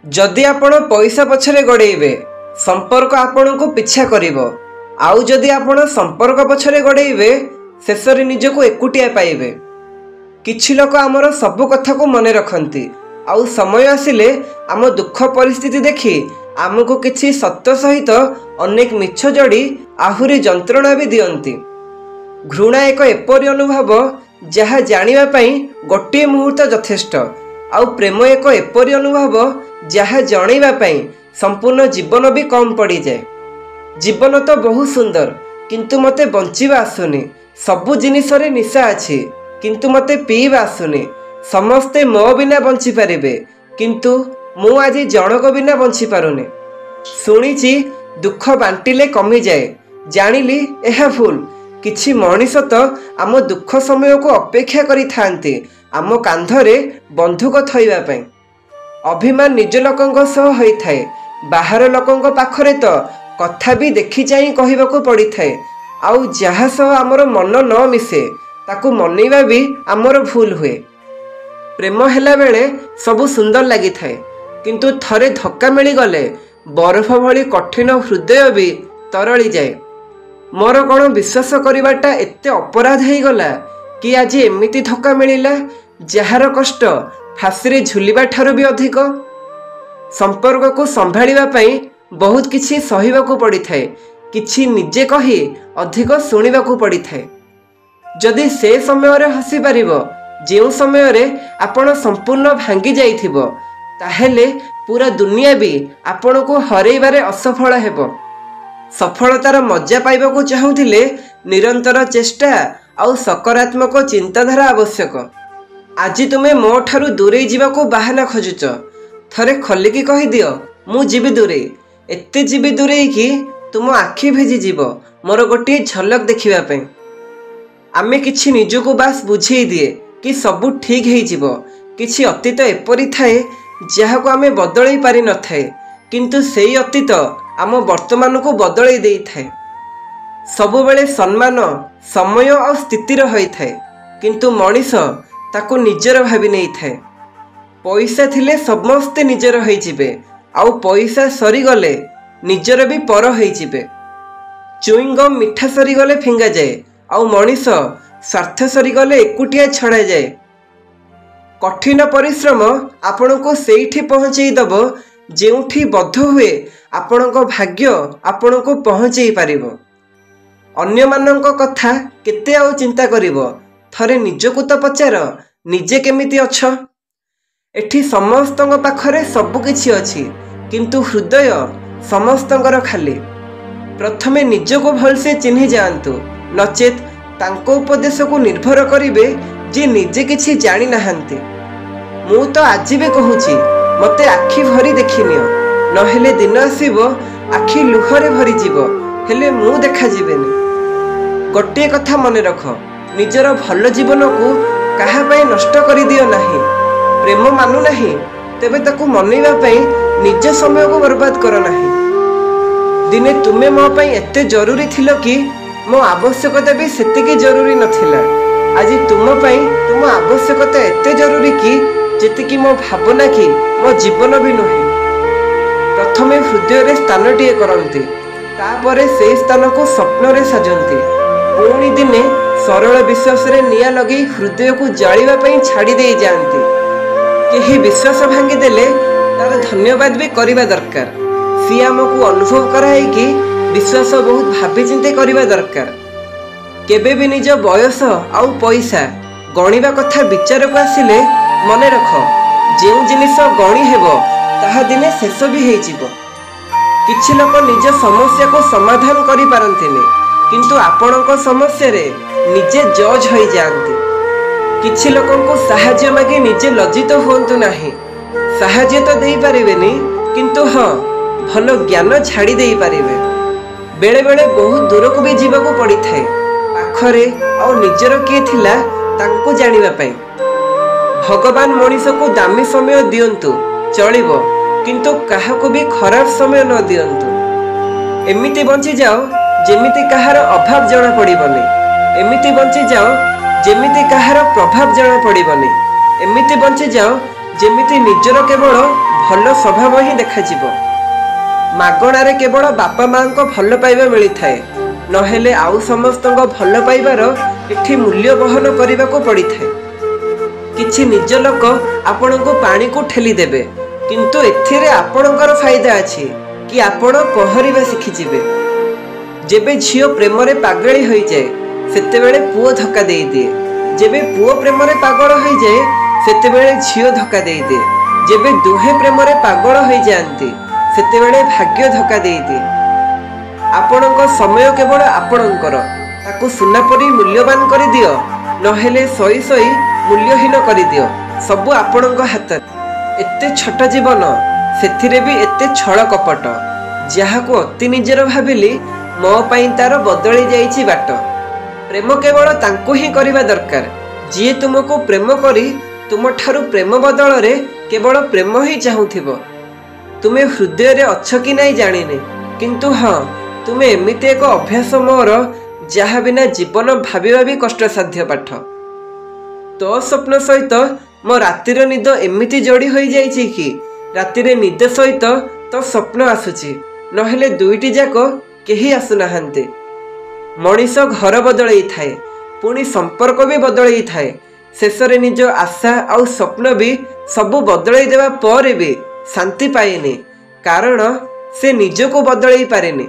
जदि आपण पैसा पछरे गड़ेबे संपर्क आपण को पिछा करिवो। आउ जदि आपण संपर्क पछरे गड़ेबे शेषरे निजको एकुटिया पाइबे। किछि लोक आमर सब कथा को मने रखंती आउ समय आसिले आम दुख परिस्थिति देखि आमको किछि सत्य सहित अनेक मिछ जोड़ी आहुरी जंत्रणा भी दियंती। घृणा एक एपरी अनुभव जहा जानिबा पई गोटे मुहूर्त यथेष्ट। आउ प्रेम एक एपरी अनुभव जहा जणैबा पई संपूर्ण जीवन भी कम पड़ी जाए। जीवन तो बहुत सुंदर किंतु मते बंचिबा आसुनी। सबु जिनिसरे निशा अछि किंतु मते पीबा आसुनी। समस्ते मो बिना बंची पारिबे किंतु मु आज जनक बिना बंची पारुनी। सुनिछि दुख बांटिले कमी जाए, जानिली एहा भूल। किछि मनीष तो आम दुख समय को अपेक्षा करि थांती आम कांधरे बंधुक थैबा पई। अभिमान निज लोकंक सह होई थाए, बाहर लोकंक पाखरे तो कथा भी देखि चाहि कहिबाको पड़ी थाए। आउ जहा सह आमर मन न मिसे ताकू मनैबा भी आमर भूल हुए। प्रेम हेला बेले सबु सुंदर लगी थाए किंतु थरे धक्का मिली गले बरफ भली कठिन हृदय भी तरली जाए। मोर कौन विश्वास करवाटा एते अपराध हो गला कि आज एमिति धक्का मिलिला जार कष्ट फांसी झुलिबा ठारू भी अधिक। संपर्क को संभाळिबा पई बहुत किछि सहिबाकू पड़ी थाए, किछि निजे कही अधिक शुणिबाकू पड़ी थाए। जदि से समय रे हसी पारिबो जो समय रे आपण संपूर्ण भांगी जाइथिबो ताहेले पूरा दुनिया भी आपण को हरैबारे असफल हेबो। सफलतार मजा पाइबाकू चाहूथिले निरंतर चेष्टा आउ सकारात्मक चिंताधारा आवश्यक। आज तुमे मो ठारू दूरे जीवाकू बाहाना खोजुच, थरे खलिकी कहि दियो मु जीवी दूरे। एते जीवी दूरे कि तुम आखि भेजी जीव मोर गोटे झलक देखिबा पई। आमे किछि निजको बास बुझेई दिए कि सबु ठीक है जीवो। किछि अतीत एपरी थाए जहा को आमे बदलई पारि न थाए किंतु सेई अतीत आम वर्तमान को बदलई देई थाए। सबु बेले सम्मान समय और स्थितिर होई थाए किंतु मनीष ताको निजर भाबी नहीं थाए। पैसा थिले समस्ते निजर होई जिबे आउ पैसा सरी गले निजर भी पर होई जिबे। चुईंगम मिठा सरी गले फिंगा जाए आउ मनीष स्वार्थ सरी गले एकुटिया छड़ा जाए। कठिन परिश्रम आपण को सेठी पहुंचई दब जेउठी बद्ध हुए आपण को भाग्य आपण को पहुंचई पारिबो। अन्य मानक कथा केते आउ चिंता करिवो, थरे निजको तो पचार निजे केमिति अछ। एठी समस्तंग पाखरे सबु किछि अछि किंतु हृदय समस्तंगर खाली। प्रथमे निजको भलसे चिन्हि जांतु, नचेत तांको उपदेश को निर्भर करिवे जे निजे किछि जानि नाहंती। मु तो आज भी कहूची मते आखि भरी देखिनियो, नहेले दिन आसीबो आखि लुहरे भरी जीवो हेले मु देखा जीवेनी। गोटे कथा मने रख, निजर भल जीवन को काहा पई नष्ट करि दियो नाही। प्रेम मानु नाही तेबे ताकू मनैबा पई निज समय को बर्बाद कर नाही। दिने तुमे मो पई एते जरूरी थिलो कि मो आवश्यकता भी सेतिकी जरूरी नथिला। आज तुम पई तुम आवश्यकता एते जरूरी कि जेतिकी मो भावना कि मो जीवन भी नुहे। प्रथमे हृदय रे स्थान टिए करंती, तापरे से स्थान को स्वप्न रे सजंती। पुणी दिने सरल विश्वास रे निया लगी हृदय को जालिबा पई छाड़ी दे जानती। केही विश्वास भांगी देले तार धन्यवाद भी करिबा दरकार। सी हमको अनुभव कराई कि विश्वास बहुत भावी चिंते करिबा दरकार। केबे भी निज बयस आउ पैसा गणिबा कथा विचार को आसिले मने रख, जे जिनिस गणी हेबो ताहा दिने शेष भी हेई जिवो। किछि लोक निज समस्या को समाधान करि पारंतिनी किंतु आपणक समस्या रे निजे जज होई जांती। किछि लोकंको सहाय्य मागे निजे लज्जित होंतु नाही। सहाय्य तो देई पारिबेनी किंतु हाँ भल ज्ञान छाड़ी देई पारिबे। बेले बेले बहुत दूर को भी जीवाको पड़ी थाए, पाखरे आ निजर किए थिला तांको जानिबा पई। भगवान मनीष को दामी समय दियंतु चलिबो किंतु काहाको भी खराब समय न दियंतु। एमिति बंची जाओ जेमिति काहार अभाव जणा पड़िबनी, एमिति बंची जाओ जेमिति काहार प्रभाव जणा पड़िबनी, एमिति बंची जाओ जेमिति निजर केवल ଭଲ ସ୍ୱଭାବ ହିଁ ଦେଖାଯିବ। ମାଗଣାରେ କେବଳ ବାପା ମାଙ୍କ ଭଲ ପାଇବା ମିଳିଥାଏ, ନହେଲେ ଆଉ ସମସ୍ତଙ୍କ ଭଲ ପାଇବାର ଏଠି ମୂଲ୍ୟ ବହନ କରିବାକୁ ପଡ଼ିଥାଏ। କିଛି ନିଜ ଲୋକ ଆପଣଙ୍କୁ ପାଣିକୁ ଠେଲି ଦେବେ, କିନ୍ତୁ ଏଥିରେ ଆପଣଙ୍କର ଫାଇଦା ଅଛି କି ଆପଣ ପହଁରିବା ଶିଖିଯିବେ। ଯେବେ ଝିଅ ପ୍ରେମରେ ପାଗଳି ହୋଇଯାଏ ସେତେବେଳେ ପୁଅ ଧକ୍କା ଦେଇଦିଏ, ଯେବେ ପୁଅ ପ୍ରେମରେ ପାଗଳ ହୋଇଯାଏ ସେତେବେଳେ ଝିଅ ଧକ୍କା ଦେଇଦିଏ, ଯେବେ ଦୁହେଁ ପ୍ରେମରେ ପାଗଳ ହୋଇଯାଆନ୍ତି ସେତେବେଳେ ଭାଗ୍ୟ ଧକ୍କା ଦେଇଦିଏ। ଆପଣଙ୍କ ସମୟ କେବଳ ଆପଣଙ୍କର, ତାକୁ ସୁନା ପରି ମୂଲ୍ୟବାନ କରିଦିଅ, ନହେଲେ ଶୋଇ ଶୋଇ ମୂଲ୍ୟହୀନ କରିଦିଅ। ସବୁ ଆପଣଙ୍କ ହାତରେ। ଏତେ ଛୋଟ ଜୀବନ, ସେଥିରେ ବି ଏତେ ଛଳ କପଟ। ଯାହାକୁ ଅତି ନିଜର ଭାବିଲି ମୋ ପାଇଁ ତାର ବଦଳି ଯାଇଛି ବାଟ। ପ୍ରେମ କେବଳ ତାଙ୍କୁ ହିଁ କରିବା ଦରକାର ଯିଏ ତୁମକୁ ପ୍ରେମ କରି ତୁମଠାରୁ ପ୍ରେମ ବଦଳରେ କେବଳ ପ୍ରେମ ହିଁ ଚାହୁଁଥିବ। ତୁମେ ହୃଦୟରେ ଅଛ କି ନାହିଁ ଜାଣିନି, କିନ୍ତୁ ହଁ, ତୁମେ ଏମିତି ଏକ ଅଭ୍ୟାସ ମୋର ଯାହା ବିନା ଜୀବନ ଭାବିବା ବି କଷ୍ଟସାଧ୍ୟ ପାଠ। ତୋ ସ୍ୱପ୍ନ ସହିତ ମୋ ରାତିର ନିଦ ଏମିତି ଯୋଡ଼ି ହୋଇଯାଇଛି କି ରାତିରେ ନିଦ ସହିତ ତୋ ସ୍ୱପ୍ନ ଆସୁଛି, ନହେଲେ ଦୁଇଟି ଯାକ କେହି ଆସୁନାହାନ୍ତି। ମଣିଷ ଘର ବଦଳେଇଥାଏ, ପୁଣି ସମ୍ପର୍କ ବି ବଦଳେଇଥାଏ, ଶେଷରେ ନିଜ ଆଶା ଆଉ ସ୍ୱପ୍ନ ବି ସବୁ ବଦଳେଇ ଦେବା ପରେ ବି ଶାନ୍ତି ପାଏନି, କାରଣ ସେ ନିଜକୁ ବଦଳେଇ ପାରେନି।